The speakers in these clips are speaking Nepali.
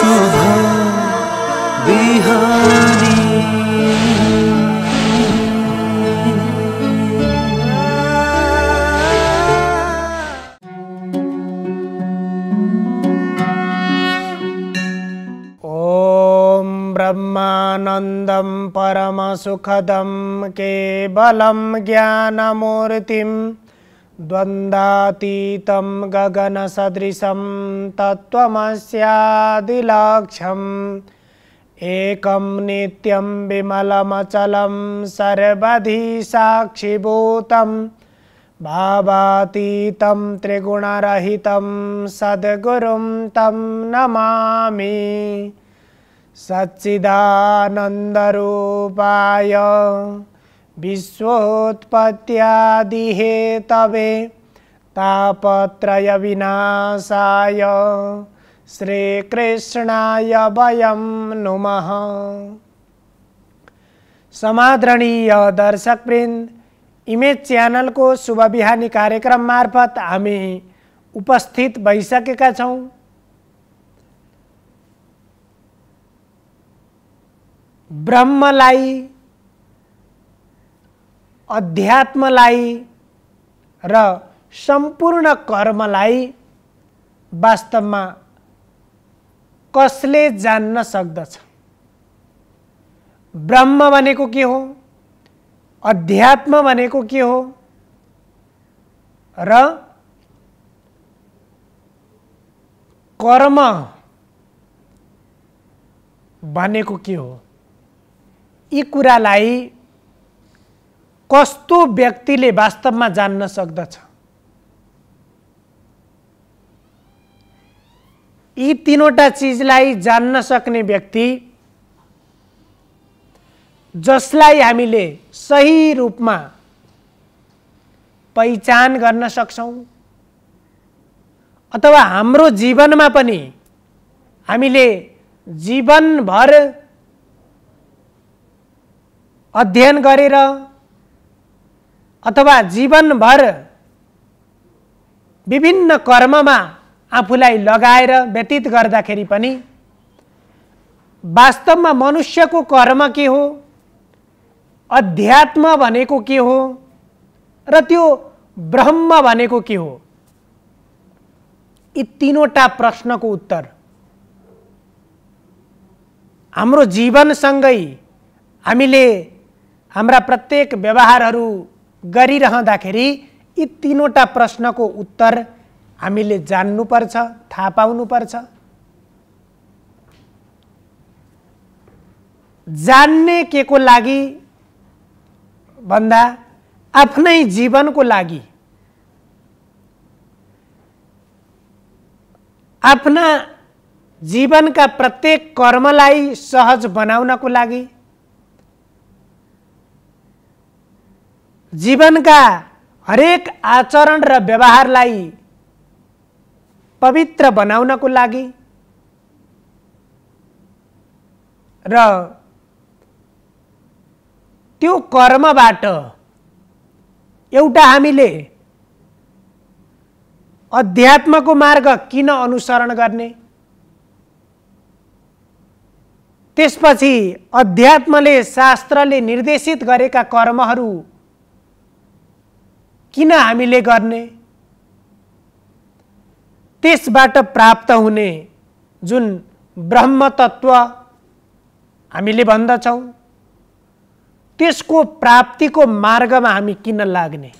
शुभ बिहानी। ब्रह्मानन्दं परमसुखदं केवलं ज्ञानमूर्तिं द्वन्द्वातीतं गगनसदृशं तत्त्वमस्यादिलक्ष्यम् एकं नित्यं विमलमचलं सर्वधि साक्षिभूतं भावातीतं त्रिगुणरहितं सद्गुरुं तं नमामि। सच्चिदानन्दरूपाय विश्वोत्पत्त्यादिहेतवे तापत्रयविनाशाय श्रीकृष्णाय वयं नुमः। समादरणीय दर्शकवृन्द, इमेज च्यानल को शुभ बिहानी कार्यक्रम मार्फत हामी उपस्थित भइसकेका छौं। ब्रह्मलाई, अध्यात्मलाई र सम्पूर्ण कर्मलाई वास्तवमा कसले जान्न सक्दछ? ब्रह्म भनेको के हो? अध्यात्म भनेको के हो? र कर्म भनेको के हो? यी कुरालाई कस्तो व्यक्तिले वास्तवमा जान्न सक्दछ? यी तीनवटा चीजलाई जान्न सक्ने व्यक्ति, जसलाई हामीले सही रूपमा पहिचान गर्न सक्छौं अथवा हाम्रो जीवनमा पनि हामीले जीवनभर अध्ययन गरेर अथवा जीवनभर विभिन्न कर्ममा आफूलाई लगाएर व्यतीत गर्दाखेरि पनि वास्तवमा मनुष्यको कर्म के हो, अध्यात्म भनेको के हो र त्यो ब्रह्म भनेको के हो, यी तीनवटा प्रश्नको उत्तर हाम्रो जीवनसँगै हामीले हाम्रा प्रत्येक व्यवहारहरू गरिरहँदाखेरि यी तीनवटा प्रश्नको उत्तर हामीले जान्नुपर्छ, थाहा पाउनुपर्छ। जान्ने के को लागि भन्दा आफ्नै जीवनको लागि, आफ्ना जीवनका प्रत्येक कर्मलाई सहज बनाउनको लागि, जीवनका हरेक आचरण र व्यवहारलाई पवित्र बनाउनको लागि र त्यो कर्मबाट एउटा हामीले अध्यात्मको मार्ग किन अनुसरण गर्ने, त्यसपछि अध्यात्मले, शास्त्रले निर्देशित गरेका कर्महरू किन हामीले गर्ने, त्यसबाट प्राप्त हुने जुन ब्रह्म तत्व हामीले भन्दछौं, त्यसको प्राप्तिको मार्गमा हामी किन लाग्ने?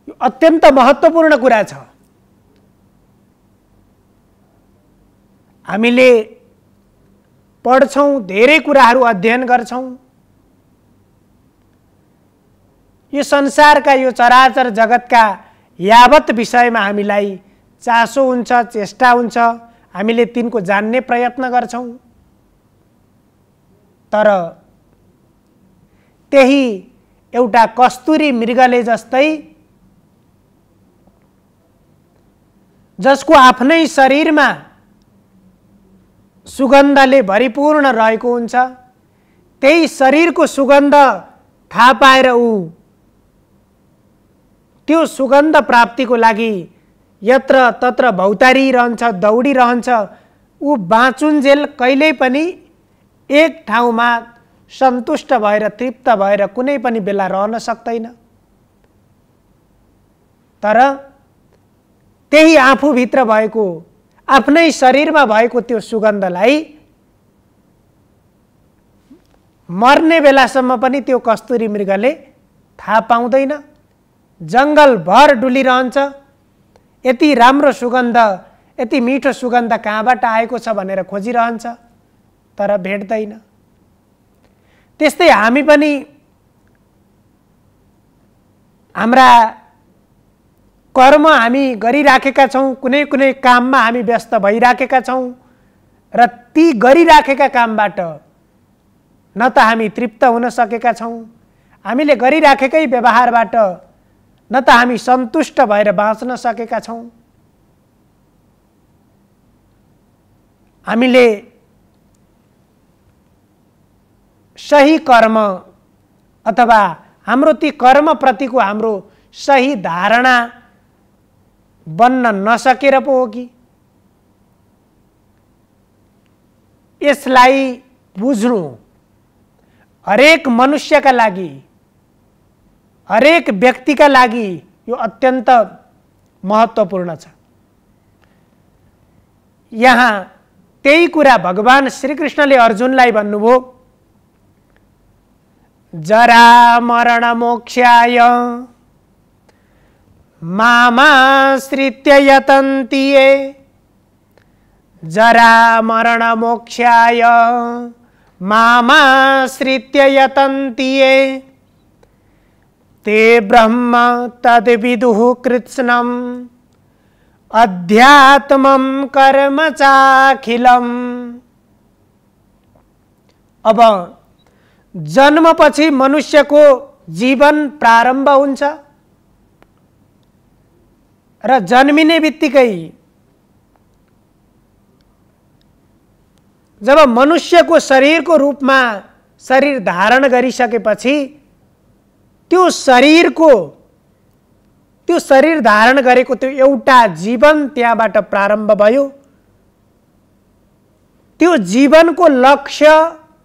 यो अत्यन्त महत्त्वपूर्ण कुरा छ। हामीले पढ्छौं, धेरै कुराहरू अध्ययन गर्छौं, यो संसारका, यो चराचर जगतका यावत विषयमा हामीलाई चासो हुन्छ, चेष्टा हुन्छ, हामीले तिनको जान्ने प्रयत्न गर्छौं। तर त्यही एउटा कस्तुरी मृगले जस्तै, जसको आफ्नै शरीरमा सुगन्धले भरिपूर्ण रहेको हुन्छ, त्यही शरीरको सुगन्ध थाहा पाएर ऊ त्यो सुगन्ध प्राप्तिको लागि यत्र तत्र भौतारिरहन्छ, दौडिरहन्छ, ऊ बाँचुन्जेल कहिल्यै पनि एक ठाउँमा सन्तुष्ट भएर तृप्त भएर कुनै पनि बेला रहन सक्दैन। तर त्यही आफूभित्र भएको, आफ्नै शरीरमा भएको त्यो सुगन्धलाई मर्ने बेलासम्म पनि त्यो कस्तुरी मृगले थाहा पाउँदैन। जङ्गलभर डुलिरहन्छ, यति राम्रो सुगन्ध, यति मिठो सुगन्ध कहाँबाट आएको छ भनेर खोजिरहन्छ, तर भेट्दैन। त्यस्तै हामी पनि हाम्रा कर्म हामी गरिराखेका छौँ, कुनै कुनै काममा हामी व्यस्त भइराखेका छौँ र ती गरिराखेका कामबाट न त हामी तृप्त हुन सकेका छौँ, हामीले गरिराखेकै व्यवहारबाट न त हामी सन्तुष्ट भएर बाँच्न सकेका छौँ। हामीले सही कर्म अथवा हाम्रो ती कर्मप्रतिको हाम्रो सही धारणा बन्न नसकेर पो हो कि? यसलाई बुझ्नु हरेक मनुष्यका लागि, हरेक व्यक्तिका लागि यो अत्यन्त महत्त्वपूर्ण छ। यहाँ त्यही कुरा भगवान श्रीकृष्णले अर्जुनलाई भन्नुभयो, जरा मरण मोक्षाय मामाश्रित्य यतन्ति ये, जरा मरण मोक्षाय मामाश्रित्य यतन्ति ये, ते ब्रह्म तद्विदुः कृत्स्नम् अध्यात्मं कर्म चाखिलम्। अब जन्मपछि मनुष्यको जीवन प्रारम्भ हुन्छ र जन्मिने बित्तिकै जब मनुष्यको शरीरको रूपमा शरीर धारण गरिसकेपछि त्यो शरीर धारण गरेको त्यो एउटा जीवन त्यहाँबाट प्रारम्भ भयो। त्यो जीवनको लक्ष्य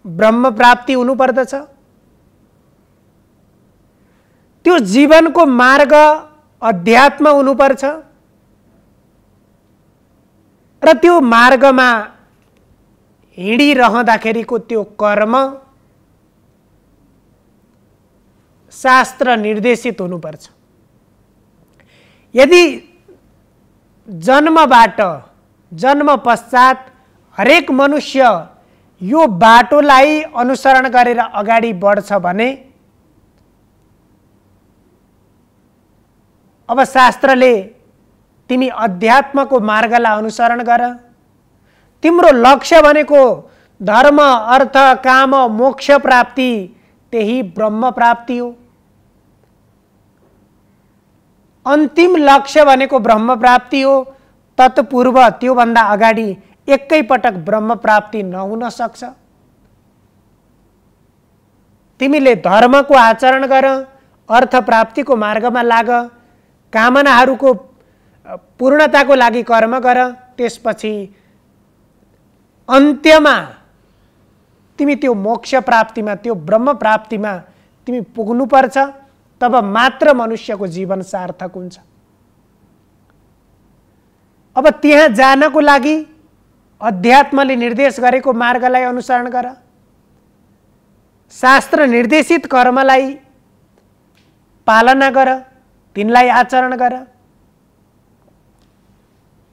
ब्रह्म प्राप्ति हुनुपर्दछ। त्यो जीवनको मार्ग अध्यात्म हुनुपर्छ र त्यो मार्गमा हिँडिरहँदाखेरिको त्यो कर्म शास्त्र निर्देशित हुनुपर्छ। यदि जन्म पश्चात हरेक मनुष्य यो बाटोलाई अनुसरण गरेर अगाडि बढ्छ भने अब शास्त्रले तिमी अध्यात्मको मार्गलाई अनुसरण गर, तिम्रो लक्ष्य भनेको धर्म अर्थ काम मोक्ष प्राप्ति, त्यही ब्रह्म प्राप्ति हो। अन्तिम लक्ष्य भनेको ब्रह्म प्राप्ति हो। तत्पूर्व त्योभन्दा अगाडि एकै पटक ब्रह्म प्राप्ति नहुन सक्छ। तिमीले धर्मको आचरण गर, अर्थ प्राप्तिको मार्गमा लाग, कामनाहरूको पूर्णताको लागि कर्म गर, त्यसपछि अन्त्यमा तिमी त्यो मोक्ष प्राप्तिमा, त्यो ब्रह्म प्राप्तिमा तिमी पुग्नुपर्छ। तब मात्र मनुष्यको जीवन सार्थक हुन्छ। अब त्यहाँ जानको लागि अध्यात्मले निर्देश गरेको मार्गलाई अनुसरण गर, शास्त्र निर्देशित कर्मलाई पालना गर, तिनलाई आचरण गर।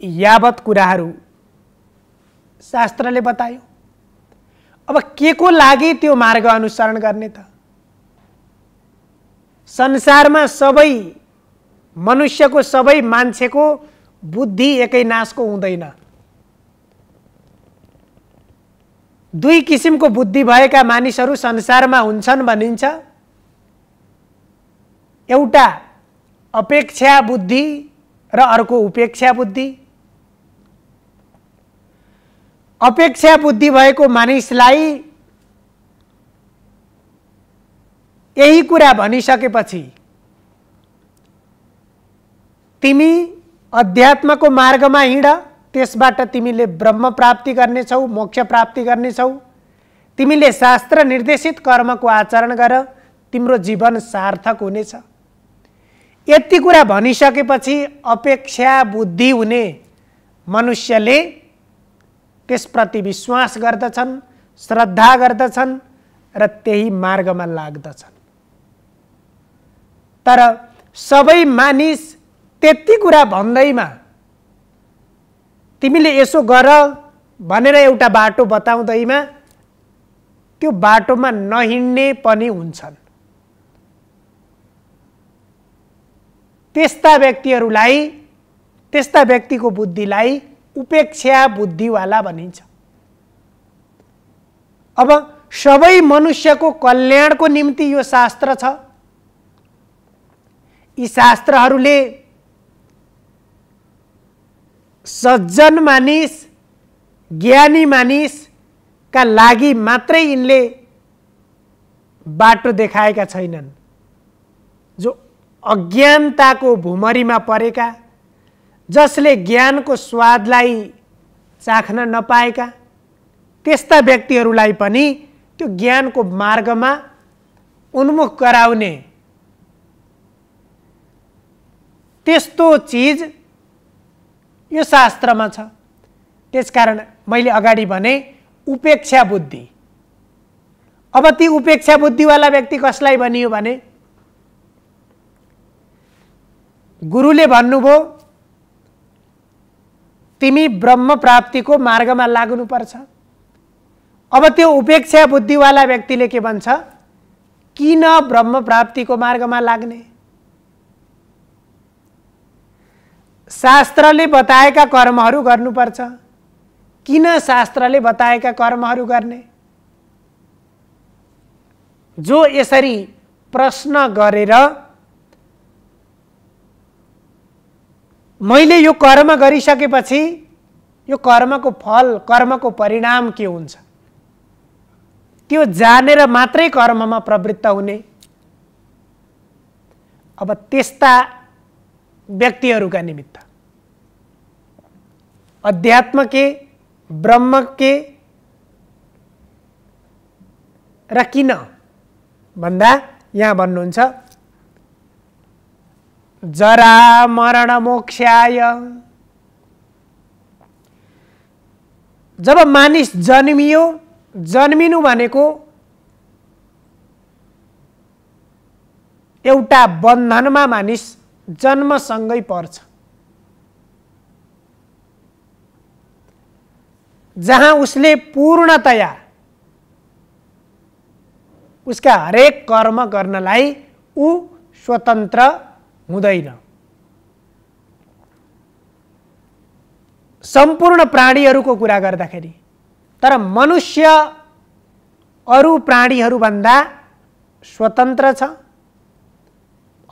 यावत कुराहरू शास्त्रले बतायो। अब के को लागि त्यो मार्ग अनुसरण गर्ने त? संसारमा सबै मनुष्यको, सबै मान्छेको बुद्धि एकै नासको हुँदैन। दुई किसिमको बुद्धि भएका मानिसहरू संसारमा हुन्छन् भनिन्छ। एउटा अपेक्षा बुद्धि र अर्को उपेक्षा बुद्धि। अपेक्षा बुद्धि भएको मानिसलाई यही कुरा भनिसकेपछि तिमी अध्यात्मको मार्गमा हिँड, त्यसबाट तिमीले ब्रह्म प्राप्ति गर्नेछौ, मोक्ष प्राप्ति गर्नेछौ। तिमीले शास्त्र निर्देशित कर्मको आचरण गर, तिम्रो जीवन सार्थक हुनेछ। यति कुरा भनिसकेपछि अपेक्षा बुद्धि हुने मनुष्यले त्यसप्रति विश्वास गर्दछन्, श्रद्धा गर्दछन् र त्यही मार्गमा लाग्दछन्। तर सबै मानिस त्यति कुरा भन्दैमा तिमीले यसो गर भनेर एउटा बाटो बताउँदैमा त्यो बाटोमा नहिँड्ने पनि हुन्छन्। त्यस्ता व्यक्तिहरूलाई, त्यस्ता व्यक्तिको बुद्धिलाई उपेक्षा बुद्धिवाला भनिन्छ। अब सबै मनुष्यको कल्याणको निम्ति यो शास्त्र छ। यी शास्त्रहरूले सज्जन मानिस, ज्ञानी मानिसका लागि मात्रै यिनले बाटो देखाएका छैनन्। जो अज्ञानताको भुमरीमा परेका, जसले ज्ञानको स्वादलाई चाख्न नपाएका, त्यस्ता व्यक्तिहरूलाई पनि त्यो ज्ञानको मार्गमा उन्मुख गराउने त्यस्तो चीज यो शास्त्रमा छ। त्यसकारण मैले अगाडि भने उपेक्षा बुद्धि। अब ती उपेक्षा बुद्धिवाला व्यक्ति कसलाई भनियो भने, गुरुले भन्नुभयो तिमी ब्रह्म प्राप्तिको मार्गमा लाग्नुपर्छ। अब त्यो उपेक्षा बुद्धिवाला व्यक्तिले के भन्छ, किन ब्रह्म प्राप्तिको मार्गमा लाग्ने? शास्त्रले बताएका कर्महरू गर्नुपर्छ। किन शास्त्रले बताएका कर्महरू गर्ने? जो यसरी प्रश्न गरेर मैले यो कर्म गरिसकेपछि यो कर्मको फल, कर्मको परिणाम के हुन्छ, त्यो जानेर मात्रै कर्ममा प्रवृत्त हुने, अब त्यस्ता व्यक्तिहरूका निमित्त अध्यात्म के, ब्रह्म के र किन भन्दा यहाँ भन्नुहुन्छ जरा मरण मोक्षाय। जब मानिस जन्मियो, जन्मिनु भनेको एउटा बन्धनमा मानिस जन्मसँगै पर्छ, जहाँ उसले पूर्णतया उसका हरेक कर्म गर्नलाई ऊ स्वतन्त्र हुँदैन। सम्पूर्ण प्राणीहरूको कुरा गर्दाखेरि, तर मनुष्य अरू प्राणीहरूभन्दा स्वतन्त्र छ,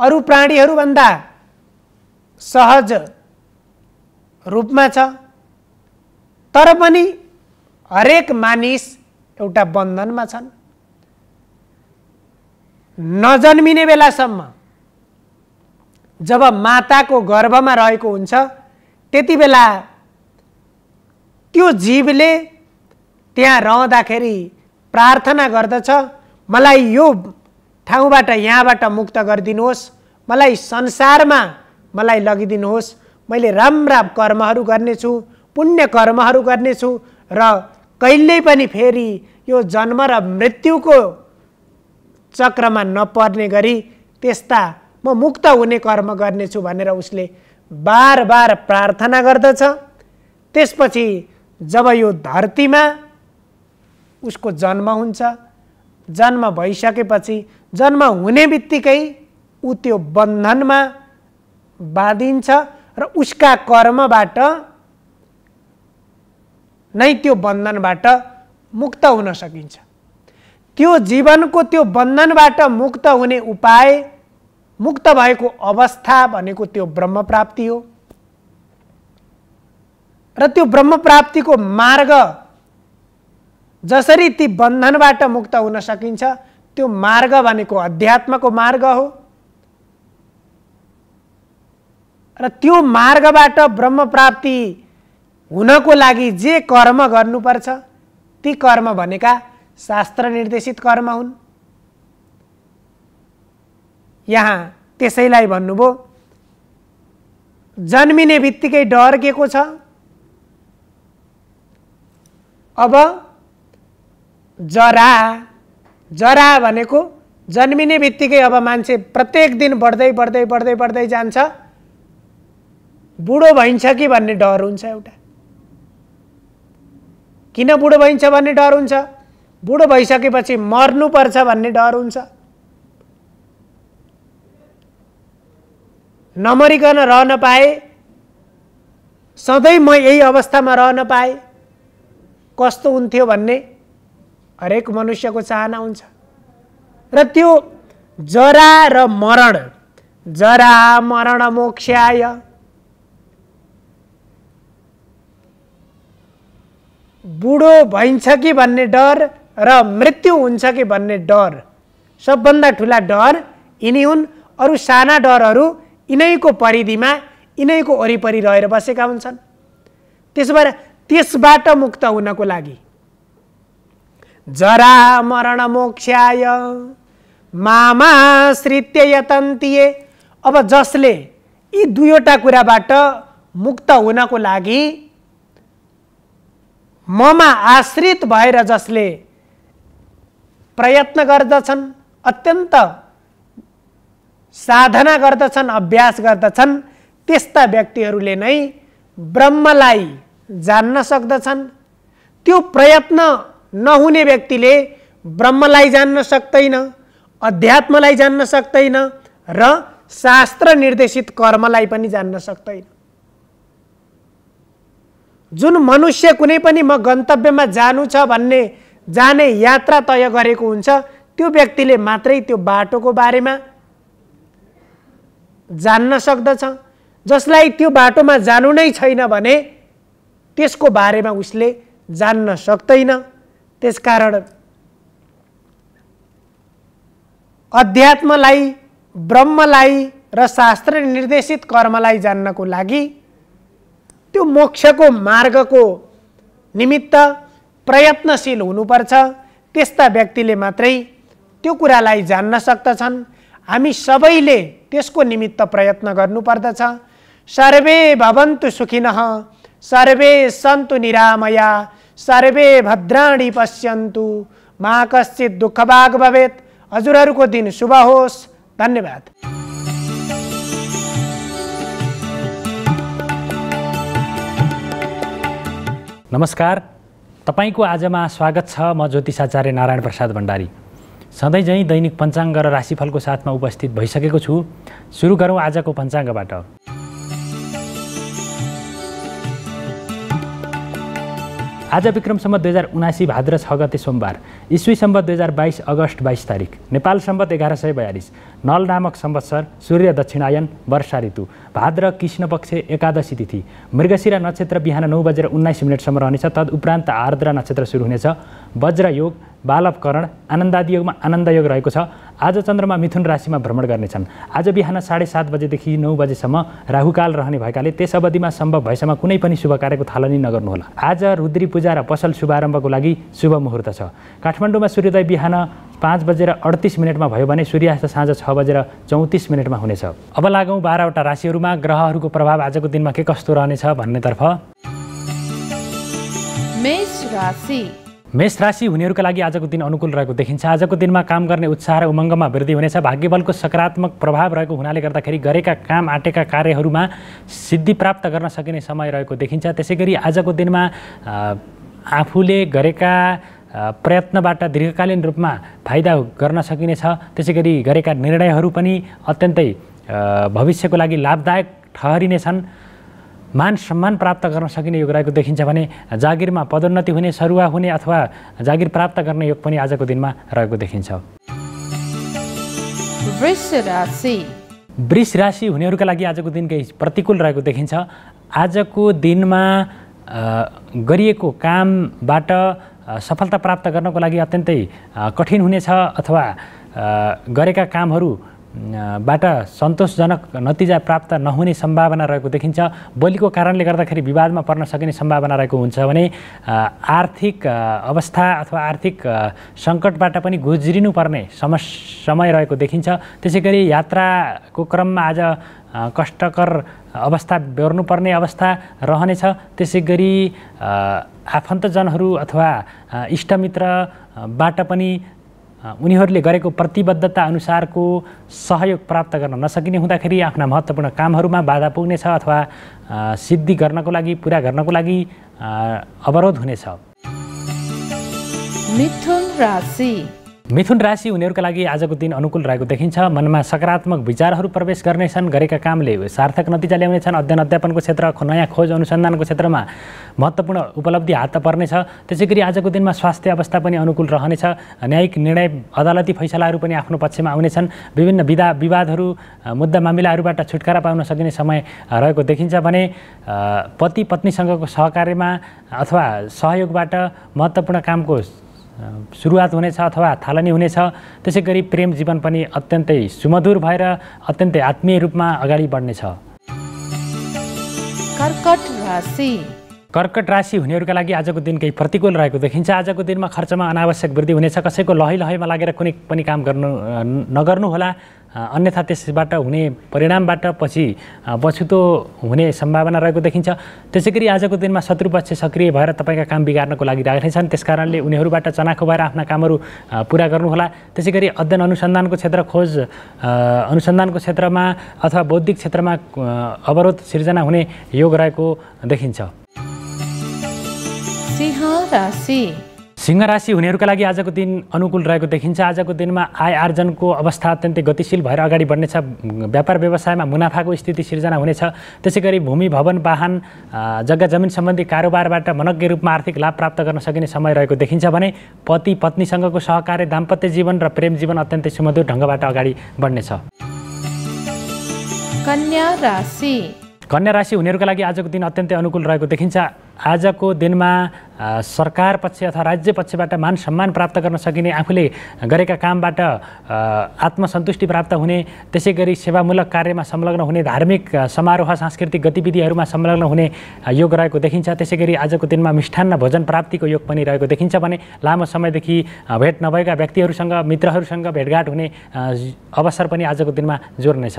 अरू प्राणीहरूभन्दा सहज रूपमा छ। तर पनि हरेक मानिस एउटा बन्धनमा छन्। नजन्मिने बेलासम्म, जब माताको गर्भमा रहेको हुन्छ, त्यति बेला त्यो जीवले त्यहाँ रहँदाखेरि प्रार्थना गर्दछ, मलाई यो ठाउँबाट, यहाँबाट मुक्त गरिदिनुहोस्, मलाई संसारमा मलाई लगिदिनुहोस्, मैले राम्रा कर्महरू गर्नेछु, पुण्य कर्महरू गर्नेछु र कहिल्यै पनि फेरि यो जन्म र मृत्युको चक्रमा नपर्ने गरी त्यस्ता म मुक्त हुने कर्म गर्नेछु भनेर उसले बार बार प्रार्थना गर्दछ। त्यसपछि जब यो धरतीमा उसको जन्म हुन्छ, जन्म भइसकेपछि, जन्म हुने बित्तिकै ऊ त्यो बन्धनमा बाँधिन्छ र उसका कर्मबाट नै त्यो बन्धनबाट मुक्त हुन सकिन्छ। त्यो जीवनको त्यो बन्धनबाट मुक्त हुने उपाय, मुक्त भएको अवस्था भनेको त्यो ब्रह्म प्राप्ति हो। र त्यो ब्रह्म प्राप्तिको मार्ग, जसरी ती बन्धनबाट मुक्त हुन सकिन्छ, त्यो मार्ग भनेको अध्यात्मको मार्ग हो। र त्यो मार्गबाट ब्रह्म प्राप्ति हुनको लागि जे कर्म गर्नुपर्छ ती कर्म भनेका शास्त्र निर्देशित कर्म हुन्। यहाँ त्यसैलाई भन्नुभयो जन्मिने बित्तिकै डर के को छ। अब जरा भनेको जन्मिने बित्तिकै अब मान्छे प्रत्येक दिन बढ्दै बढ्दै बढ्दै बढ्दै जान्छ, बुढो भइन्छ कि भन्ने डर हुन्छ एउटा। किन बुढो भइन्छ भन्ने डर हुन्छ? बुढो भइसकेपछि मर्नुपर्छ भन्ने डर हुन्छ। नमरिकन रहन पाए, सधैँ म यही अवस्थामा रहन पाए कस्तो हुन्थ्यो भन्ने हरेक मनुष्यको चाहना हुन्छ। र त्यो जरा र मरण, जरा मरण मोक्षाय, बुढो भइन्छ कि भन्ने डर र मृत्यु हुन्छ कि भन्ने डर, सबभन्दा ठुला डर यिनी हुन्। अरू साना डरहरू यिनैको परिधिमा यिनैको वरिपरि रहेर बसेका हुन्छन्। त्यसो भएर त्यसबाट मुक्त हुनको लागि जरा मरण मोक्षाय मामाश्रित्य यतन्तिये। अब जसले यी दुईवटा कुराबाट मुक्त हुनको लागि ममा आश्रित भएर जसले प्रयत्न गर्दछन्, अत्यन्त साधना गर्दछन्, अभ्यास गर्दछन्, त्यस्ता व्यक्तिहरूले नै ब्रह्मलाई जान्न सक्दछन्। त्यो प्रयत्न नहुने व्यक्तिले ब्रह्मलाई जान्न सक्दैन, अध्यात्मलाई जान्न सक्दैन र शास्त्र निर्देशित कर्मलाई पनि जान्न सक्दैन। जुन मनुष्य कुनै पनि म गन्तव्यमा जानु छ भन्ने जाने यात्रा तय गरेको हुन्छ, त्यो व्यक्तिले मात्रै त्यो बाटोको बारेमा जान्न सक्दछ। जसलाई त्यो बाटोमा जानु नै छैन भने त्यसको बारेमा उसले जान्न सक्दैन। त्यसकारण अध्यात्मलाई, ब्रह्मलाई र शास्त्र निर्देशित कर्मलाई जान्नको लागि त्यो मोक्षको मार्गको निमित्त प्रयत्नशील हुनुपर्छ। त्यस्ता व्यक्तिले मात्रै त्यो कुरालाई जान्न सक्दछन्। हामी सबैले त्यसको निमित्त प्रयत्न गर्नुपर्दछ। सर्वे भवन्तु सुखिनः, सर्वे सन्तु निरामया, सर्वे भद्राणि पश्यन्तु, मा कश्चित् दुःखभाग् भवेत्। हजुरहरूको दिन शुभ होस्। धन्यवाद। नमस्कार, तपाईको आजमा स्वागत छ। म ज्योतिषाचार्य नारायण प्रसाद भण्डारी सधैँ झैँ दैनिक पञ्चाङ्ग र राशिफलको साथमा उपस्थित भइसकेको छु। सुरु गरौँ आजको पञ्चाङ्गबाट। आज विक्रम सम्वत 2079 भाद्र 6 गते सोमबार, ईस्वी सम्वत 2022 अगस्त 22 तारिक, नेपाल सम्वत 1142, नल नामक संवत्सर, सूर्य दक्षिणायन, वर्षा ऋतु, भाद्र कृष्ण पक्ष एकादशी तिथि, मृगशिरा नक्षत्र बिहान 9:19 रहनेछ। तदुपरान्त आर्द्रा नक्षत्र सुरु हुनेछ। वज्र योग, बालवकरण, आनन्दादि योगमा आनन्द योग रहेको छ। आज चन्द्रमा मिथुन राशिमा भ्रमण गर्नेछन्। आज बिहान 7:30 बजेदेखि 9 बजेसम्म राहुकाल रहने भएकाले त्यस अवधिमा सम्भव भएसम्म कुनै पनि शुभ कार्यको थालनी नगर्नुहोला। आज रुद्री पूजा र पसल शुभारम्भको लागि शुभ मुहुर्त छ। काठमाडौँमा सूर्योदय बिहान 5:38 भयो भने सूर्यास्त साँझ 6:34 हुनेछ। अब लागौँ 12वटा राशिहरूमा ग्रहहरूको प्रभाव आजको दिनमा के कस्तो रहनेछ भन्नेतर्फ। मेष राशि हुनेहरूका लागि आजको दिन अनुकूल रहेको देखिन्छ। आजको दिनमा काम गर्ने उत्साह र उमङ्गमा वृद्धि हुनेछ। भाग्यबलको सकारात्मक प्रभाव रहेको हुनाले गर्दाखेरि गरेका काम, आँटेका कार्यहरूमा सिद्धि प्राप्त गर्न सकिने समय रहेको देखिन्छ। त्यसैगरी आजको दिनमा आफूले गरेका प्रयत्नबाट दीर्घकालीन रूपमा फाइदा गर्न सकिनेछ। त्यसैगरी गरेका निर्णयहरू पनि अत्यन्तै भविष्यको लागि लाभदायक ठहरिनेछन्। मान सम्मान प्राप्त गर्न सकिने योग रहेको देखिन्छ भने जागिरमा पदोन्नति हुने, सरुवा हुने अथवा जागिर प्राप्त गर्ने योग पनि आजको दिनमा रहेको देखिन्छ। वृष राशि हुनेहरूका लागि आजको दिन केही प्रतिकूल रहेको देखिन्छ। आजको दिनमा गरिएको कामबाट सफलता प्राप्त गर्नको लागि अत्यन्तै कठिन हुनेछ अथवा गरेका कामहरू बाट सन्तोषजनक नतिजा प्राप्त नहुने सम्भावना रहेको देखिन्छ। बोलीको कारणले गर्दाखेरि विवादमा पर्न सकिने सम्भावना रहेको हुन्छ भने आर्थिक अवस्था अथवा आर्थिक सङ्कटबाट पनि गुज्रिनुपर्ने समय रहेको देखिन्छ। त्यसैगरी यात्राको क्रममा आज कष्टकर अवस्था बेहोर्नुपर्ने अवस्था रहनेछ। त्यसैगरी आफन्तजनहरू अथवा इष्टमित्रबाट पनि उनीहरूले गरेको प्रतिबद्धता अनुसारको सहयोग प्राप्त गर्न नसकिने हुँदाखेरि आफ्ना महत्त्वपूर्ण कामहरूमा बाधा पुग्नेछ अथवा सिद्धि गर्नको लागि पुरा गर्नको लागि अवरोध हुनेछ। मिथुन राशि हुनेहरूका लागि आजको दिन अनुकूल रहेको देखिन्छ। मनमा सकारात्मक विचारहरू प्रवेश गर्नेछन्। गरेका कामले सार्थक नतिजा ल्याउनेछन्। अध्ययन अध्यापनको क्षेत्र, नयाँ खोज अनुसन्धानको क्षेत्रमा महत्त्वपूर्ण उपलब्धि हात पर्नेछ। त्यसैगरी आजको दिनमा स्वास्थ्य अवस्था पनि अनुकूल रहनेछ। न्यायिक निर्णय, अदालती फैसलाहरू पनि आफ्नो पक्षमा आउनेछन्। विभिन्न विवादहरू, मुद्दा मामिलाहरूबाट छुटकारा पाउन सकिने समय रहेको देखिन्छ भने पति पत्नीसँगको सहकार्यमा अथवा सहयोगबाट महत्त्वपूर्ण कामको सुरुवात हुनेछ अथवा थालनी हुनेछ। त्यसैगरी प्रेम जीवन पनि अत्यन्तै सुमधुर भएर अत्यन्तै आत्मीय रूपमा अगाडि बढ्नेछ। कर्कट राशि हुनेहरूका लागि आजको दिन केही प्रतिकूल रहेको देखिन्छ। आजको दिनमा खर्चमा अनावश्यक वृद्धि हुनेछ। कसैको लहैमा लागेर कुनै पनि काम नगर्नुहोला, अन्यथा त्यसबाट हुने परिणामबाट पछि पछुतो हुने सम्भावना रहेको देखिन्छ। त्यसैगरी आजको दिनमा शत्रुपक्ष सक्रिय भएर तपाईँका काम बिगार्नको लागि राख्नेछन्। त्यसकारणले उनीहरूबाट चनाखो भएर आफ्ना कामहरू पुरा गर्नुहोला। त्यसैगरी अध्ययन अनुसन्धानको क्षेत्र, खोज अनुसन्धानको क्षेत्रमा अथवा बौद्धिक क्षेत्रमा अवरोध सिर्जना हुने योग रहेको देखिन्छ। सिंह राशि हुनेहरूका लागि आजको दिन अनुकूल रहेको देखिन्छ। आजको दिनमा आय आर्जनको अवस्था अत्यन्तै गतिशील भएर अगाडि बढ्नेछ। व्यापार व्यवसायमा मुनाफाको स्थिति सिर्जना हुनेछ। त्यसैगरी भूमि, भवन, वाहन, जग्गा जमिन सम्बन्धी कारोबारबाट मनग्य रूपमा आर्थिक लाभ प्राप्त गर्न सकिने समय रहेको देखिन्छ भने पति पत्नीसँगको सहकार्य, दाम्पत्य जीवन र प्रेम जीवन अत्यन्तै सुमधुर ढङ्गबाट अगाडि बढ्नेछ। कन्या राशि हुनेहरूका लागि आजको दिन अत्यन्तै अनुकूल रहेको देखिन्छ। आजको दिनमा सरकार पक्ष अथवा राज्य पक्षबाट मान सम्मान प्राप्त गर्न सकिने, आफूले गरेका कामबाट आत्मसन्तुष्टि प्राप्त हुने, त्यसैगरी सेवामूलक कार्यमा संलग्न हुने, धार्मिक समारोह सांस्कृतिक गतिविधिहरूमा संलग्न हुने योग रहेको देखिन्छ। त्यसैगरी आजको दिनमा मिष्ठान्न भोजन प्राप्तिको योग पनि रहेको देखिन्छ भने लामो समयदेखि भेट नभएका व्यक्तिहरूसँग, मित्रहरूसँग भेटघाट हुने अवसर पनि आजको दिनमा जोड्नेछ।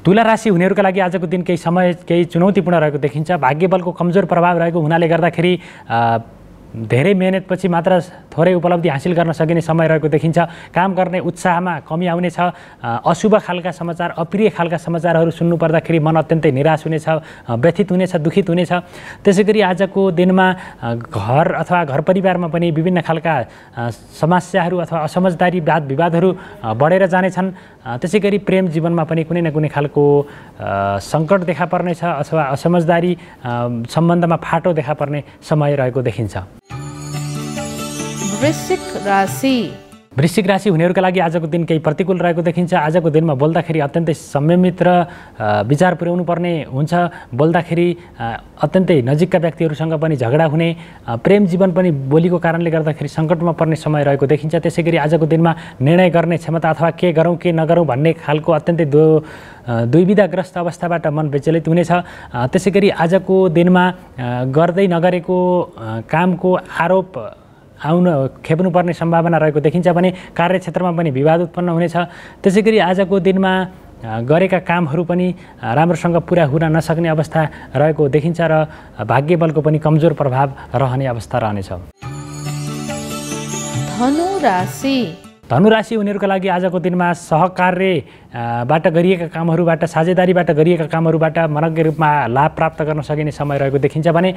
तुला राशि हुनेहरूका लागि आजको दिन केही चुनौतीपूर्ण रहेको देखिन्छ। भाग्यबलको कमजोर प्रभाव रहेको हुनाले गर्दाखेरि धेरै मेहनतपछि मात्र थोरै उपलब्धि हासिल गर्न सकिने समय रहेको देखिन्छ। काम गर्ने उत्साहमा कमी आउनेछ। अशुभ खालका समाचार, अप्रिय खालका समाचारहरू सुन्नु पर्दाखेरि मन अत्यन्तै निराश हुनेछ, व्यथित हुनेछ, दुखित हुनेछ। त्यसैगरी आजको दिनमा घर अथवा घर परिवारमा पनि विभिन्न खालका समस्याहरू अथवा असमझदारी, वाद विवादहरू बढेर जानेछन्। त्यसैगरी प्रेम जीवनमा पनि कुनै न कुनै खालको सङ्कट देखा पर्नेछ अथवा असमझदारी सम्बन्धमा फाटो देखा पर्ने समय रहेको देखिन्छ। वृश्चिक राशि हुनेहरूका लागि आजको दिन केही प्रतिकूल रहेको देखिन्छ। आजको दिनमा बोल्दाखेरि अत्यन्तै संयमित र विचार पुर्याउनु पर्ने हुन्छ। बोल्दाखेरि अत्यन्तै नजिकका व्यक्तिहरूसँग पनि झगडा हुने, प्रेम जीवन पनि बोलीको कारणले गर्दाखेरि सङ्कटमा पर्ने समय रहेको देखिन्छ। त्यसैगरी आजको दिनमा निर्णय गर्ने क्षमता अथवा के गरौँ के नगरौँ भन्ने खालको अत्यन्तै दुविधाग्रस्त अवस्थाबाट मन विचलित हुनेछ। त्यसैगरी आजको दिनमा गर्दै नगरेको कामको आरोप खेप्नुपर्ने सम्भावना रहेको देखिन्छ भने कार्यक्षेत्रमा पनि विवाद उत्पन्न हुनेछ। त्यसैगरी आजको दिनमा गरेका कामहरू पनि राम्रोसँग पुरा हुन नसक्ने अवस्था रहेको देखिन्छ र भाग्यबलको पनि कमजोर प्रभाव रहने अवस्था रहनेछ। धनुराशि हुनेहरूका लागि आजको दिनमा सहकार्यबाट गरिएका कामहरूबाट, साझेदारीबाट गरिएका कामहरूबाट मनग्य रूपमा लाभ प्राप्त गर्न सकिने समय रहेको देखिन्छ भने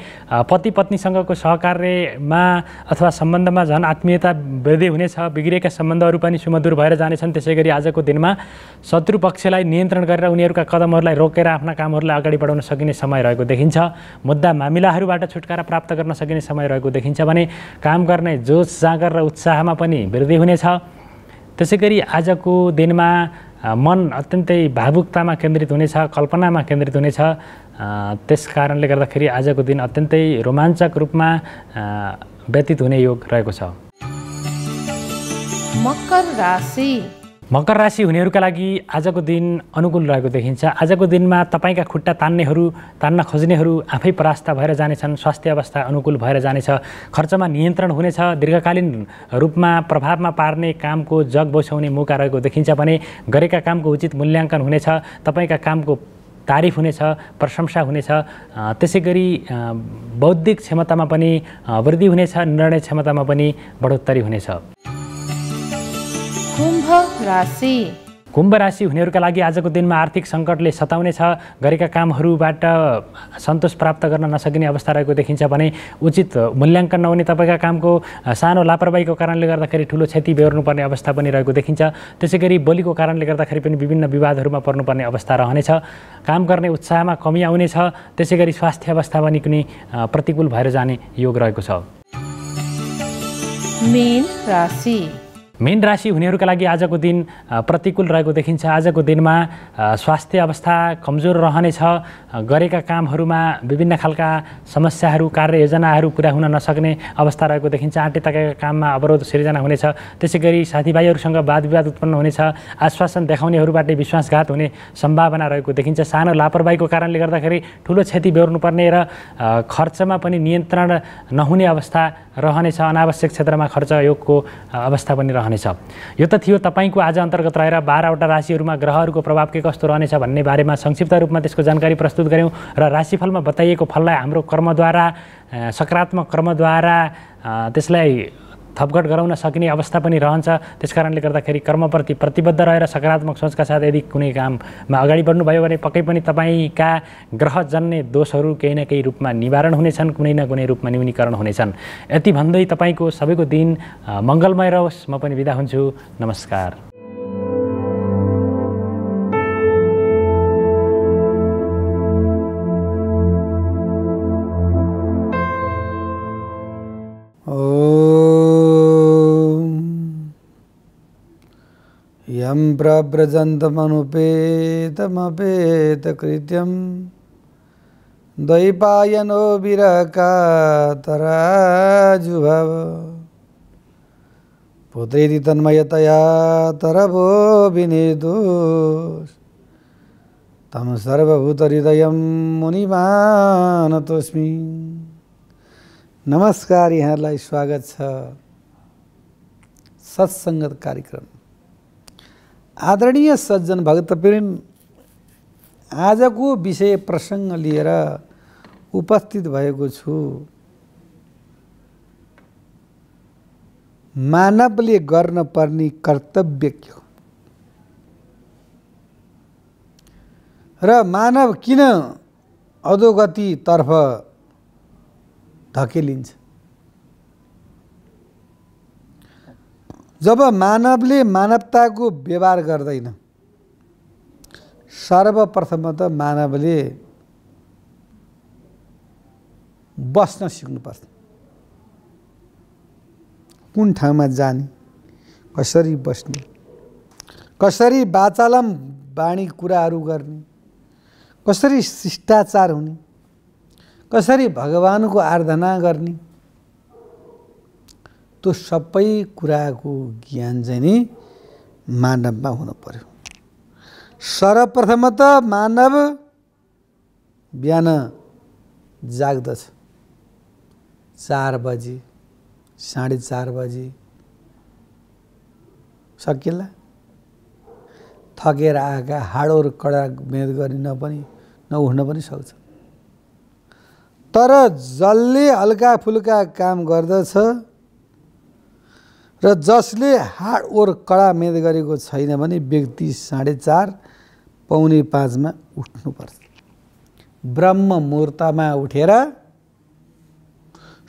पति पत्नीसँगको सहकार्यमा अथवा सम्बन्धमा झन् आत्मीयता वृद्धि हुनेछ। बिग्रिएका सम्बन्धहरू पनि सुमधुर भएर जानेछन्। त्यसैगरी आजको दिनमा शत्रु पक्षलाई नियन्त्रण गरेर उनीहरूका कदमहरूलाई रोकेर आफ्ना कामहरूलाई अगाडि बढाउन सकिने समय रहेको देखिन्छ। मुद्दा मामिलाहरूबाट छुटकारा प्राप्त गर्न सकिने समय रहेको देखिन्छ भने काम गर्ने जोस जाँगर र उत्साहमा पनि वृद्धि हुनेछ। त्यसैगरी आजको दिनमा मन अत्यन्तै भावुकतामा केन्द्रित हुनेछ, कल्पनामा केन्द्रित हुनेछ। त्यस कारणले गर्दाखेरि आजको दिन अत्यन्तै रोमाञ्चक रूपमा व्यतीत हुने योग रहेको छ। मकर राशि मकर राशि हुनेहरूका लागि आजको दिन अनुकूल रहेको देखिन्छ। आजको दिनमा तपाईँका खुट्टा तान्न खोज्नेहरू आफै परास्त भएर जानेछन्। स्वास्थ्य अवस्था अनुकूल भएर जानेछ। खर्चमा नियन्त्रण हुनेछ। दीर्घकालीन रूपमा प्रभावमा पार्ने कामको जग बसाउने मौका रहेको देखिन्छ भने गरेका कामको उचित मूल्याङ्कन हुनेछ। तपाईँका कामको तारिफ हुनेछ, प्रशंसा हुनेछ। त्यसै गरी बौद्धिक क्षमतामा पनि वृद्धि हुनेछ। निर्णय क्षमतामा पनि बढोत्तरी हुनेछ। कुम्भ राशि कुम्भ राशि हुनेहरूका लागि आजको दिनमा आर्थिक सङ्कटले सताउनेछ। गरेका कामहरूबाट सन्तोष प्राप्त गर्न नसकिने अवस्था रहेको देखिन्छ भने उचित मूल्याङ्कन नहुने तपाईँका कामको सानो लापरवाहीको कारणले गर्दाखेरि ठुलो क्षति बेहोर्नुपर्ने अवस्था पनि रहेको देखिन्छ। त्यसै गरी बोलीको कारणले गर्दाखेरि पनि विभिन्न विवादहरूमा पर्नुपर्ने अवस्था रहनेछ। काम गर्ने उत्साहमा कमी आउनेछ। त्यसै गरी स्वास्थ्य अवस्था पनि कुनै प्रतिकूल भएर जाने योग रहेको छ। मीन राशि मीन राशि हुनेहरूका लागि आजको दिन प्रतिकूल रहेको देखिन्छ। आजको दिनमा स्वास्थ्य अवस्था कमजोर रहनेछ। गरेका कामहरूमा विभिन्न खालका समस्याहरू, कार्ययोजनाहरू पुरा हुन नसक्ने अवस्था रहेको देखिन्छ। आँटे ताकेका काममा अवरोध सिर्जना हुनेछ। त्यसै गरी साथीभाइहरूसँग वाद विवाद उत्पन्न हुनेछ। आश्वासन देखाउनेहरूबाट विश्वासघात हुने सम्भावना रहेको देखिन्छ। सानो लापरवाहीको कारणले गर्दाखेरि ठुलो क्षति बेहोर्नुपर्ने र खर्चमा पनि नियन्त्रण नहुने अवस्था रहनेछ। अनावश्यक क्षेत्रमा खर्च योगको अवस्था पनि रहनेछ। यो त थियो तपाईँको आज अन्तर्गत रहेर 12वटा राशिहरूमा ग्रहहरूको प्रभाव के कस्तो रहनेछ भन्ने बारेमा संक्षिप्त रूपमा त्यसको जानकारी प्रस्तुत गऱ्यौँ र राशिफलमा बताइएको फललाई हाम्रो कर्मद्वारा, सकारात्मक कर्मद्वारा त्यसलाई थपघट गराउन सकिने अवस्था पनि रहन्छ। त्यसकारणले गर्दाखेरि कर्मप्रति प्रतिबद्ध रहेर सकारात्मक सोचका साथ यदि कुनै काममा अगाडि बढ्नुभयो भने पक्कै पनि तपाईँका ग्रहजन्य दोषहरू केही न केही रूपमा निवारण हुनेछन्, कुनै न कुनै रूपमा न्यूनीकरण हुनेछन्। यति भन्दै तपाईँको सबैको दिन मङ्गलमय रहोस्। म पनि बिदा हुन्छु। नमस्कार। यं प्रव्रजन्तमनुपेतमपेतकृत्यं द्वैपायनो विरकातराजुभव पुत्रेति तन्मयतया तरभो विनेदुः तं सर्वभूतहृदयं मुनिमानतोऽस्मि। नमस्कार, यहाँलाई स्वागत छ सत्सङ्गत कार्यक्रम। आदरणीय सज्जन भक्तप्रेम, आजको विषय प्रसङ्ग लिएर उपस्थित भएको छु। मानवले गर्न पर्ने कर्तव्य के हो र मानव किन अधोगतितर्फ धकेलिन्छ। जब मानवले मानवताको व्यवहार गर्दैन, सर्वप्रथम त मानवले बस्न सिक्नुपर्छ। कुन ठाउँमा जाने, कसरी बस्ने, कसरी वाचालम वाणी कुराहरू गर्ने, कसरी शिष्टाचार हुने, कसरी भगवानको आराधना गर्ने, त्यो सबै कुराको ज्ञान चाहिँ नि मानवमा हुनु पर्यो। सर्वप्रथम त मानव बिहान जाग्दछ 4 बजी, 4:30 बजी सकिएला। थकेर आएका हाडोर कडा मेहनत गर्ने नउठ्न पनि सक्छ। तर जसले हल्का फुल्का काम गर्दछ र जसले हाड ओर कडा मेहनत गरेको छैन भने व्यक्ति 4:30 पौने 5 मा उठ्नुपर्छ। ब्रह्म मुहूर्तमा उठेर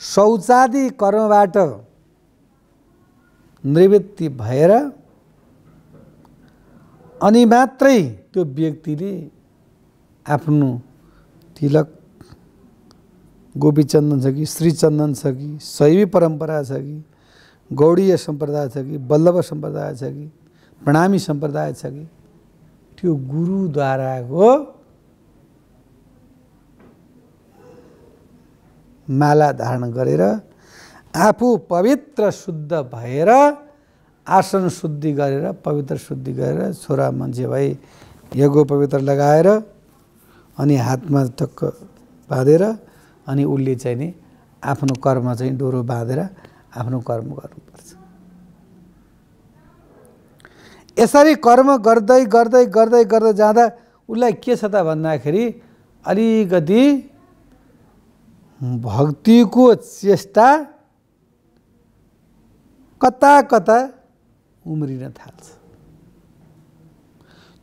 शौचादि कर्मबाट निवृत्ति भएर अनि मात्रै त्यो व्यक्तिले आफ्नो तिलक, गोपीचन्दन छ कि श्रीचन्दन छ कि शैवी परम्परा छ कि गौडीय सम्प्रदाय छ कि वल्लभ सम्प्रदाय छ कि प्रणामी सम्प्रदाय छ कि त्यो गुरुद्वाराको माला धारण गरेर आफू पवित्र शुद्ध भएर आसन शुद्धि गरेर पवित्र शुद्धि गरेर छोरा मान्छे भई यज्ञ पवित्र लगाएर अनि हातमा टक्क बाँधेर अनि उसले चाहिँ नि आफ्नो कर्म चाहिँ डोरो बाँधेर आफ्नो कर्म गर्नुपर्छ। यसरी कर्म गर्दै गर्दै गर्दै गर्दै जाँदा उसलाई के छ त भन्दाखेरि अलिकति भक्तिको चेष्टा कता कता उम्रिन थाल्छ।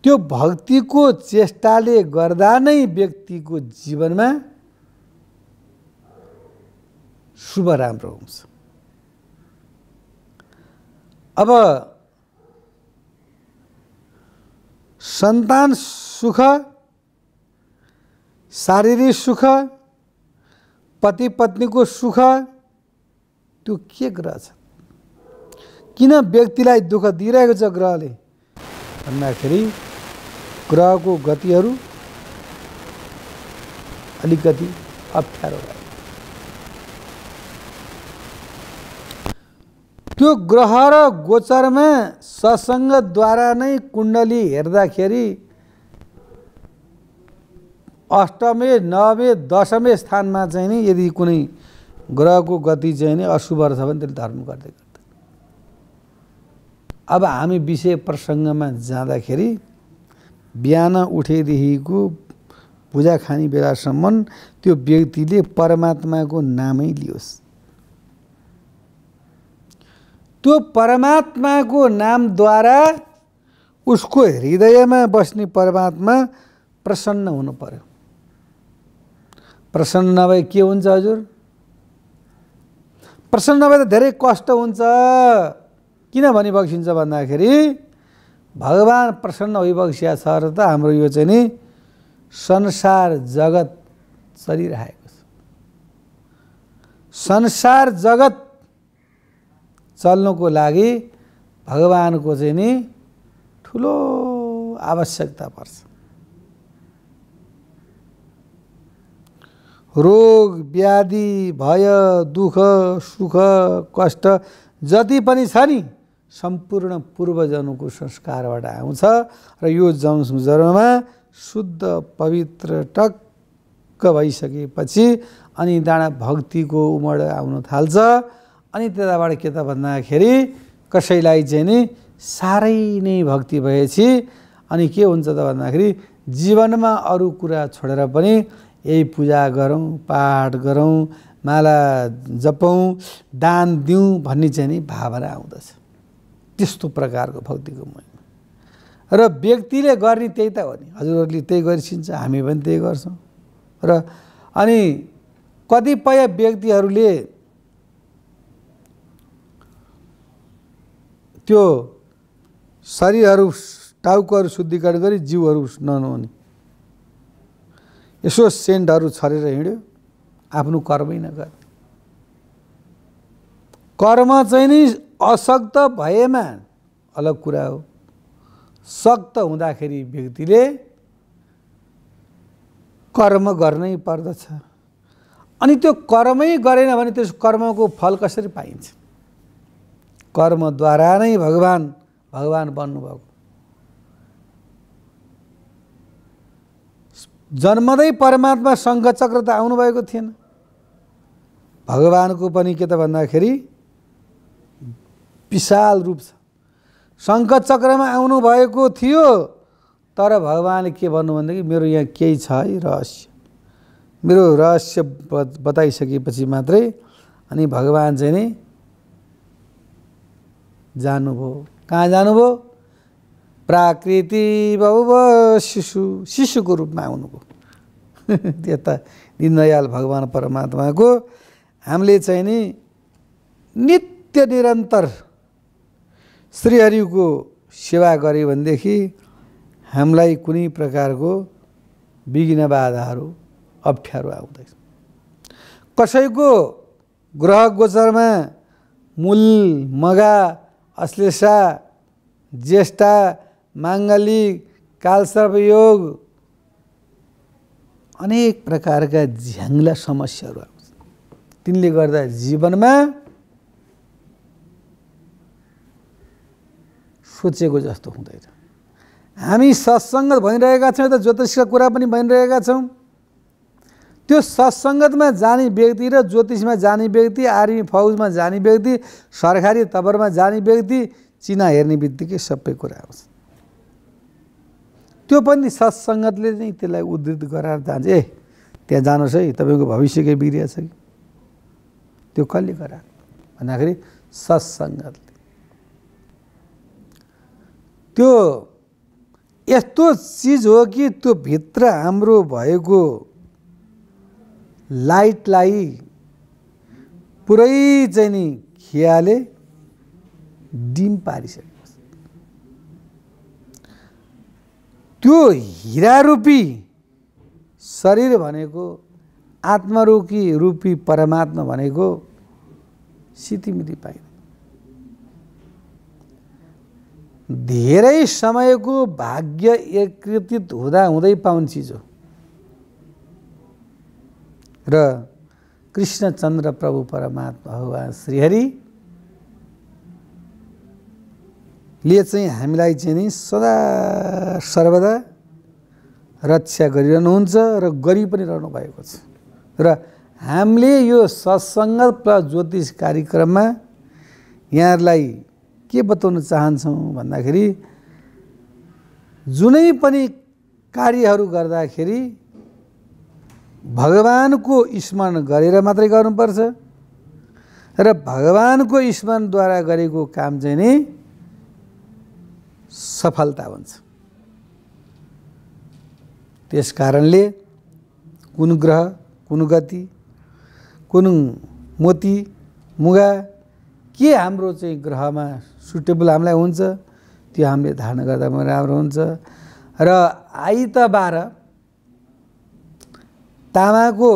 त्यो भक्तिको चेष्टाले गर्दा नै व्यक्तिको जीवनमा शुभ राम्रो हुन्छ। अब सन्तान सुख, शारीरिक सुख, पति पत्नीको सुख त्यो के ग्रह छ? किन व्यक्तिलाई दुःख दिइरहेको छ ग्रहले भन्दाखेरि ग्रहको गतिहरू अलिकति अप्ठ्यारो भयो। त्यो ग्रह र गोचरमा सत्सङ्गद्वारा नै कुण्डली हेर्दाखेरि अष्टमे नवमे दशमे स्थानमा चाहिँ नि यदि कुनै ग्रहको गति चाहिँ नि अशुभ छ भने त्यसले धर्म गर्दै गर्दैन। अब हामी विषय प्रसङ्गमा जाँदाखेरि बिहान उठेदेखिको पूजा खाने बेलासम्म त्यो व्यक्तिले परमात्माको नामै लियोस्। त्यो परमात्माको नामद्वारा उसको हृदयमा बस्ने परमात्मा प्रसन्न हुनु पर्यो। प्रसन्न नभए के हुन्छ हजुर? प्रसन्न नभए त धेरै कष्ट हुन्छ। किन भनिबक्सिन्छ भन्दाखेरि भगवान प्रसन्न भइबक्सिया छ र त हाम्रो यो चाहिँ नि संसार जगत चलिरहेको छ। संसार जगत चल्नको लागि भगवानको चाहिँ नि ठुलो आवश्यकता पर्छ। रोग व्याधि भय दुःख सुख कष्ट जति पनि छ नि सम्पूर्ण पूर्वजनको संस्कारबाट आउँछ र यो जन्ममा शुद्ध पवित्र टक्क भइसकेपछि अनि डाँडा भक्तिको उमड आउन थाल्छ। अनि त्यताबाट के त भन्दाखेरि कसैलाई चाहिँ नि साह्रै नै भक्ति भएपछि अनि के हुन्छ त भन्दाखेरि जीवनमा अरू कुरा छोडेर पनि यही पूजा गरौँ, पाठ गरौँ, माला जपौँ, दान दिउँ भन्ने चाहिँ नि भावना आउँदछ। त्यस्तो प्रकारको भक्तिको महिमा र व्यक्तिले गर्ने त्यही त हो नि। हजुरहरूले त्यही गरिसिन्छ, हामी पनि त्यही गर्छौँ। र अनि कतिपय व्यक्तिहरूले त्यो शरीरहरू टाउकोहरू शुद्धिकरण गरी जिउहरू ननुहाउने यसो सेन्टहरू छरेर हिँड्यो, आफ्नो कर्मै नगर। कर्म चाहिँ नि असक्त भएमा अलग कुरा हो। सक्त हुँदाखेरि व्यक्तिले कर्म गर्नै पर्दछ। अनि त्यो कर्मै गरेन भने त्यस कर्मको फल कसरी पाइन्छ? कर्मद्वारा नै भगवान बन्नुभएको। जन्मदै परमात्मा शङ्खचक्र त आउनुभएको थिएन। भगवानको पनि के त भन्दाखेरि विशाल रूप छ। शङ्खचक्रमा आउनुभएको थियो तर भगवानले के भन्नु भनेदेखि मेरो यहाँ केही छ है रहस्य। मेरो रहस्य बताइसकेपछि मात्रै अनि भगवान चाहिँ नि जानुभयो। कहाँ जानुभयो? प्राकृति बहुव शिशुको रूपमा आउनुभयो। त्यता दीनदयाल भगवान परमात्माको हामीले चाहिँ नि नित्य निरन्तर श्रीहरिको सेवा गऱ्यो भनेदेखि हामीलाई कुनै प्रकारको विघ्न बाधाहरू अप्ठ्यारो आउँदैन। कसैको ग्रह गोचरमा मूल, मगा, अश्लेषा, ज्येष्ठा, माङ्गलिक, कालसर्पयोग अनेक प्रकारका झ्याङ्ला समस्याहरू आउँछ। तिनले गर्दा जीवनमा सोचेको जस्तो हुँदैन। हामी सत्सङ्गत भनिरहेका छौँ, त ज्योतिषका कुरा पनि भनिरहेका छौँ। त्यो सत्सङ्गतमा जाने व्यक्ति र ज्योतिषमा जाने व्यक्ति, आर्मी फौजमा जाने व्यक्ति, सरकारी तबरमा जाने व्यक्ति, चिना हेर्ने बित्तिकै सबै कुरा आउँछ। त्यो पनि सत्सङ्गतले नै त्यसलाई उद्धृत गराएर जान्छ। त्यहाँ जानुहोस् है, तपाईँको भविष्यकै बिग्रिया छ कि। त्यो कसले गरायो भन्दाखेरि सत्सङ्गतले। त्यो यस्तो चिज हो कि त्यो भित्र हाम्रो भएको लाइटलाई पुरै चाहिँ नि खियाले डिम पारिसकेको छ। त्यो हिरा रूपी शरीर भनेको, आत्मरूपी परमात्मा भनेको सितिमिति पाइन्छ। धेरै समयको भाग्य एकत्रित हुँदा हुँदै पाउने चिज हो। र कृष्णचन्द्र प्रभु परमात्मा भगवान् श्रीहरिले चाहिँ हामीलाई चाहिँ नि सदा सर्वदा रक्षा गरिरहनुहुन्छ र गरि पनि रहनु भएको छ। र हामीले यो सत्सङ्ग प्लस ज्योतिष कार्यक्रममा यहाँहरूलाई के बताउन चाहन्छौँ भन्दाखेरि, जुनै पनि कार्यहरू गर्दाखेरि भगवानको स्मरण गरेर मात्रै गर्नुपर्छ र भगवानको स्मरणद्वारा गरेको काम चाहिँ नि सफलता हुन्छ। त्यस कारणले कुन ग्रह, कुन गति, कुन मोती, मुगा के हाम्रो चाहिँ ग्रहमा सुटेबल हामीलाई हुन्छ, त्यो हामीले धारण गर्दा पनि राम्रो हुन्छ। र आइतबार तामाको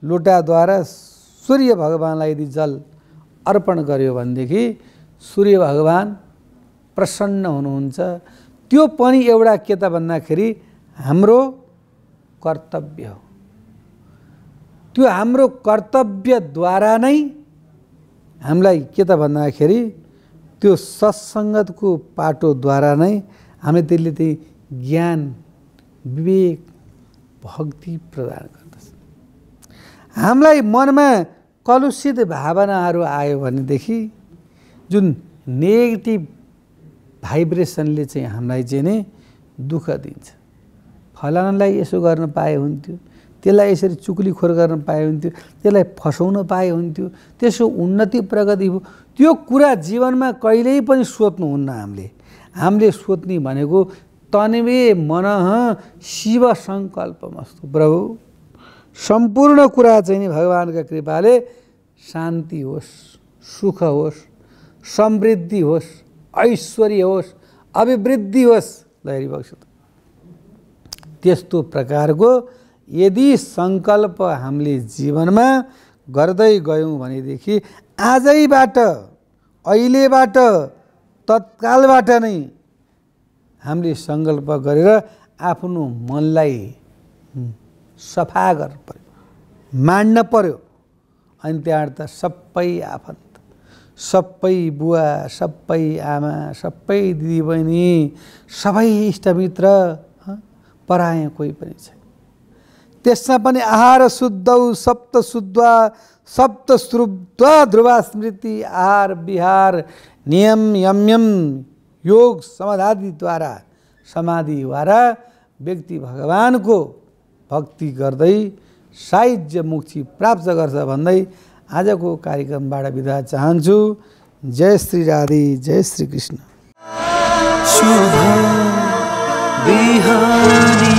लोटाद्वारा सूर्य भगवानलाई यदि जल अर्पण गर्यो भनेदेखि सूर्य भगवान प्रसन्न हुनुहुन्छ। त्यो पनि एउटा के त भन्दाखेरि हाम्रो कर्तव्य हो। त्यो हाम्रो कर्तव्यद्वारा नै हामीलाई के त भन्दाखेरि त्यो सत्सङ्गतको पाटोद्वारा नै हामीले त्यसले चाहिँ ज्ञान, विवेक, भक्ति प्रदान गर्दछ। हामीलाई मनमा कलुषित भावनाहरू आयो भनेदेखि जुन नेगेटिभ भाइब्रेसनले चाहिँ हामीलाई चाहिँ नै दुःख दिन्छ। फलानालाई यसो गर्न पाए हुन्थ्यो, त्यसलाई यसरी चुक्लीखोर गर्न पाए हुन्थ्यो, त्यसलाई फसाउन पाए हुन्थ्यो, त्यसो उन्नति प्रगति हो। त्यो कुरा जीवनमा कहिल्यै पनि सोध्नुहुन्न। हामीले सोध्ने भनेको तन्वे मनः शिव सङ्कल्पमस्तु। प्रभु सम्पूर्ण कुरा चाहिँ नि भगवानका कृपाले शान्ति होस्, सुख होस्, समृद्धि होस्, ऐश्वर्य होस्, अभिवृद्धि होस्, लहरी बक्सु। त्यस्तो प्रकारको यदि सङ्कल्प हामीले जीवनमा गर्दै गयौँ भनेदेखि आजैबाट, अहिलेबाट, तत्कालबाट नै हामीले सङ्कल्प गरेर आफ्नो मनलाई सफा गर्नु पर्यो, मान्न पर्यो। अनि त्यहाँबाट त सबै आफन्त, सबै बुवा, सबै आमा, सबै दिदीबहिनी, सबै इष्टमित्र, परायण कोही पनि छैन। त्यसमा पनि आहार शुद्धौ सप्त शुद्धा सप्त श्रुद्धा ध्रुवा स्मृति आहार विहार नियम यम्यम योग समाधिद्वारा व्यक्ति भगवानको भक्ति गर्दै साहिज्य मुक्ति प्राप्त गर्छ भन्दै आजको कार्यक्रमबाट बिदा चाहन्छु। जय श्री राधे, जय श्री कृष्ण। शुभ बिहानी।